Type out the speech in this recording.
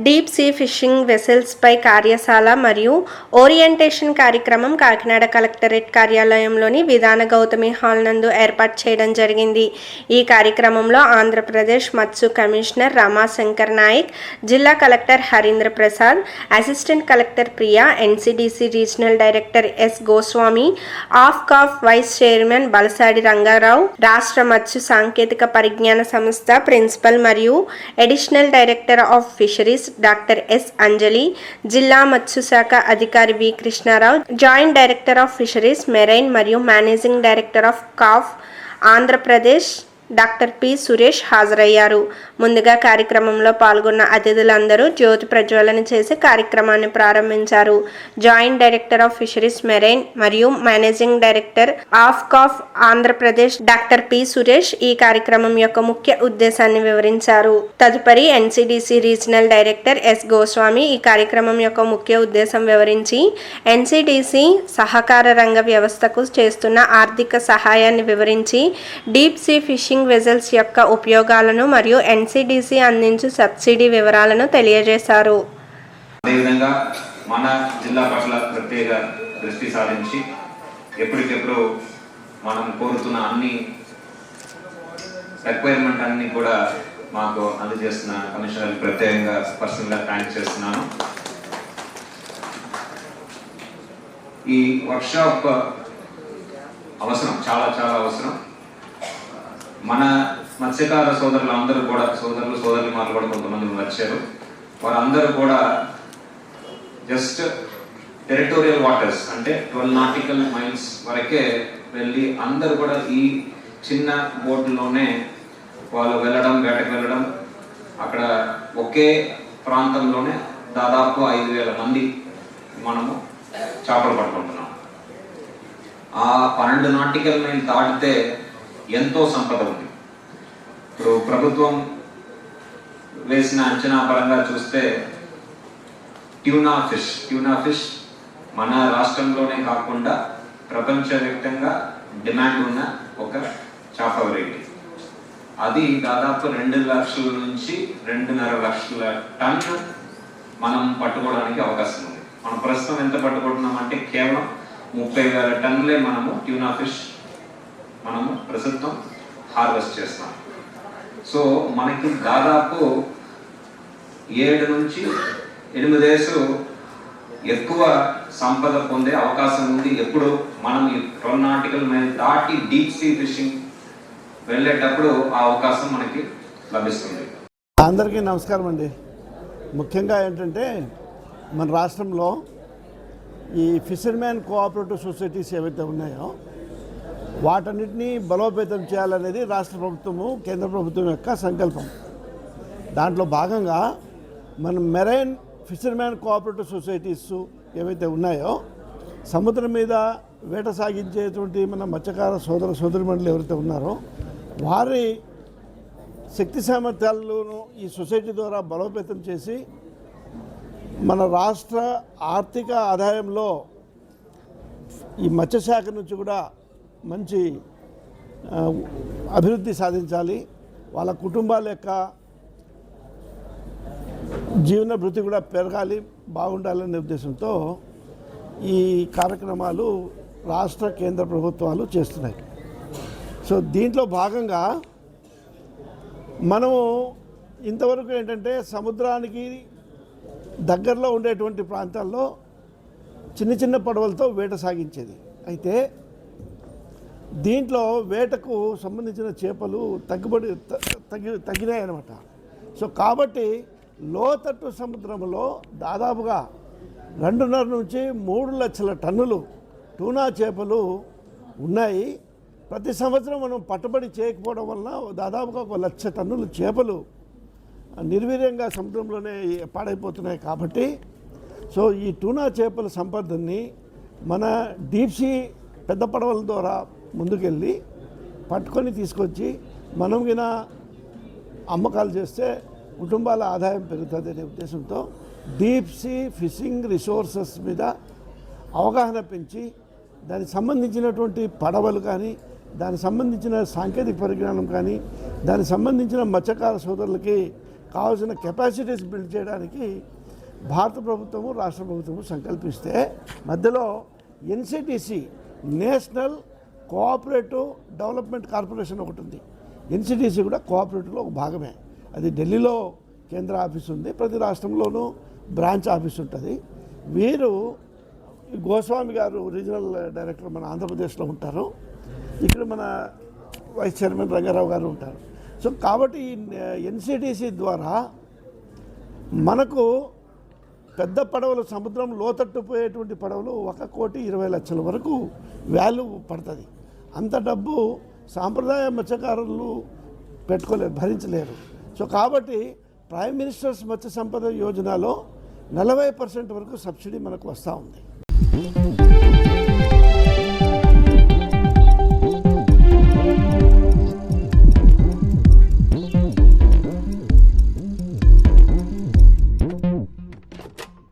Deep sea fishing వెసెల్స్పై కార్యశాల మరియు orientation కార్యక్రమం Kakinada collectorate కార్యాలయంలోని విధాన గౌతమి హాల్ నందు ఏర్పాటు చేయడం జరిగింది. ఈ కార్యక్రమంలో ఆంధ్రప్రదేశ్ మత్స్య కమిషనర్ రమాశంకర్ నాయక్, జిల్లా collector Harindra Prasad, assistant collector Priya, NCDC regional director S Goswami, ఆఫ్కాఫ్ వైస్ చైర్మన్ బలసాడి రంగారావు, రాష్ట్ర మత్స్య సాంకేతిక పరిజ్ఞాన సంస్థ ప్రిన్సిపల్ మరియు additional director of fisheries doctor S Anjali, జిల్లా మత్స్య శాఖ అధికారి V Krishnarao, joint director of fisheries marine మరియు మేనేజింగ్ డైరెక్టర్ ఆఫ్ కాఫ్ ఆంధ్రప్రదేశ్ డాక్టర్ పి సురేష్ హాజరయ్యారు. ముందుగా కార్యక్రమంలో పాల్గొన్న అతిథులందరూ జ్యోతి ప్రజ్వలన చేసి కార్యక్రమాన్ని ప్రారంభించారు. Joint director of fisheries marine మరియు మేనేజింగ్ డైరెక్టర్ ఆఫ్ కాఫ్ ఆంధ్రప్రదేశ్ డాక్టర్ పి సురేష్ ఈ కార్యక్రమం యొక్క ముఖ్య ఉద్దేశాన్ని వివరించారు. తదుపరి NCDC regional director S Goswami ఈ కార్యక్రమం యొక్క ముఖ్య ఉద్దేశం వివరించి ఎన్సీడీసీ సహకార రంగ వ్యవస్థకు చేస్తున్న ఆర్థిక సహాయాన్ని వివరించి డీప్ సీ ఫిషింగ్ వెజల్స్ యొక్క ఉపయోగాలను మరియు ఎన్సీడీసీ అందించు సబ్సిడీ వివరాలను తెలియజేశారు. అదేవిధంగా మన జిల్లా పట్ల ప్రత్యేక దృష్టి సారించి ఎప్పటికెప్పుడు మనం కోరుతున్న అన్ని రిక్వైర్మెంట్ అన్ని కూడా మాకు అందజేస్తున్న కమిషనర్ ప్రత్యేకంగా పర్సనల్గా థ్యాంక్స్ చేస్తున్నాను. ఈ వర్క్షాప్ అవసరం, చాలా చాలా అవసరం. మన మత్స్యకార సోదరులందరూ కూడా, సోదరులు కూడా కొంతమంది వచ్చారు. వారందరూ కూడా జస్ట్ టెరిటోరియల్ వాటర్స్ అంటే 12 నాటికల్ మైల్స్ వరకే వెళ్ళి అందరూ కూడా ఈ చిన్న బోట్లోనే వాళ్ళు వెళ్ళడం, వేటకు వెళ్ళడం, అక్కడ ఒకే ప్రాంతంలోనే దాదాపు 5,000 మంది మనము చేపలు పట్టుకుంటున్నాం. ఆ 12 నాటికల్ మైల్ దాటితే ఎంతో సంపద ఉంది. ఇప్పుడు ప్రభుత్వం వేసిన అంచనా పరంగా చూస్తే ట్యూనా ఫిష్ మన రాష్ట్రంలోనే కాకుండా ప్రపంచవ్యాప్తంగా డిమాండ్ ఉన్న ఒక చేప వెరైటీ. అది దాదాపు 2 లక్షల నుంచి 2.5 లక్షల టన్ను మనం పట్టుకోవడానికి అవకాశం ఉంది. మనం ప్రస్తుతం ఎంత పట్టుకుంటున్నామంటే కేవలం 30,000 టన్నులే మనము ట్యూనా ఫిష్ మనము ప్రస్తుతం హార్వెస్ట్ చేస్తాం. సో మనకి దాదాపు 7 నుంచి 8 ఏళ్ళు ఎక్కువ సంపద పొందే అవకాశం ఉంది. ఎప్పుడు మనం ఈ 12 నాటికల్ మైల్ దాటి డీప్ సీ ఫిషింగ్ వెళ్ళేటప్పుడు ఆ అవకాశం మనకి లభిస్తుంది. అందరికీ నమస్కారం అండి. ముఖ్యంగా ఏంటంటే మన రాష్ట్రంలో ఈ ఫిషర్మ్యాన్ కోఆపరేటివ్ సొసైటీస్ ఏవైతే ఉన్నాయో వాటన్నిటినీ బలోపేతం చేయాలనేది రాష్ట్ర ప్రభుత్వము, కేంద్ర ప్రభుత్వం యొక్క సంకల్పం. దాంట్లో భాగంగా మన మెరైన్ ఫిషర్మ్యాన్ కోఆపరేటివ్ సొసైటీస్ ఏవైతే ఉన్నాయో సముద్రం మీద వేట సాగించేటువంటి మన మత్స్యకార సోదరిమణులు ఎవరైతే ఉన్నారో వారి శక్తి సామర్థ్యాలను ఈ సొసైటీ ద్వారా బలోపేతం చేసి మన రాష్ట్ర ఆర్థిక ఆదాయంలో ఈ మత్స్యశాఖ నుంచి కూడా మంచి అభివృద్ధి సాధించాలి, వాళ్ళ కుటుంబాల యొక్క జీవన భృతి కూడా పెరగాలి, బాగుండాలనే ఉద్దేశంతో ఈ కార్యక్రమాలు రాష్ట్ర కేంద్ర ప్రభుత్వాలు చేస్తున్నాయి. సో దీంట్లో భాగంగా మనము ఇంతవరకు ఏంటంటే సముద్రానికి దగ్గరలో ఉండేటువంటి ప్రాంతాల్లో చిన్న చిన్న పడవలతో వేట సాగించేది. అయితే దీంట్లో వేటకు సంబంధించిన చేపలు తగ్గినాయి అన్నమాట. సో కాబట్టి లోతట్టు సముద్రంలో దాదాపుగా 2.5 నుంచి 3 లక్షల టన్నులు టూనా చేపలు ఉన్నాయి. ప్రతి సంవత్సరం మనం పట్టుబడి చేయకపోవడం వలన దాదాపుగా 1 లక్ష టన్నులు చేపలు నిర్వీర్యంగా సముద్రంలోనే పాడైపోతున్నాయి. కాబట్టి సో ఈ టూనా చేపల సంపదని మన డీప్ సీ పెద్ద పడవల ద్వారా ముందుకెళ్ళి పట్టుకొని తీసుకొచ్చి మనం గిన అమ్మకాలు చేస్తే కుటుంబాల ఆదాయం పెరుగుతుంది అనే ఉద్దేశంతో డీప్ సీ ఫిషింగ్ రిసోర్సెస్ మీద అవగాహన పెంచి దానికి సంబంధించినటువంటి పడవలు కానీ, దానికి సంబంధించిన సాంకేతిక పరిజ్ఞానం కానీ, దానికి సంబంధించిన మత్స్యకార సోదరులకి కావాల్సిన కెపాసిటీస్ బిల్డ్ చేయడానికి భారత ప్రభుత్వము రాష్ట్ర ప్రభుత్వము సంకల్పిస్తే మధ్యలో NCTC national cooperative development corporation ఒకటి ఉంది. ఎన్సిటిసి కూడా కోఆపరేటివ్లో ఒక భాగమే. అది ఢిల్లీలో కేంద్ర ఆఫీస్ ఉంది, ప్రతి రాష్ట్రంలోనూ బ్రాంచ్ ఆఫీస్ ఉంటుంది. వీరు గోస్వామి గారు రీజనల్ డైరెక్టర్ మన ఆంధ్రప్రదేశ్లో ఉంటారు, ఇక్కడ మన వైస్ చైర్మన్ రంగారావు గారు ఉంటారు. సో కాబట్టి ఈ ఎన్సిటిసి ద్వారా మనకు పెద్ద పడవలు, సముద్రం లోతట్టు పోయేటువంటి పడవలు 1,20,00,000 వరకు వాల్యూ పడుతుంది. అంత డబ్బు సాంప్రదాయ మత్స్యకారులు పెట్టుకోలేరు, భరించలేరు. సో కాబట్టి ప్రైమ్ మినిస్టర్స్ మత్స్య సంపద యోజనలో 40% వరకు సబ్సిడీ మనకు వస్తూ ఉంది.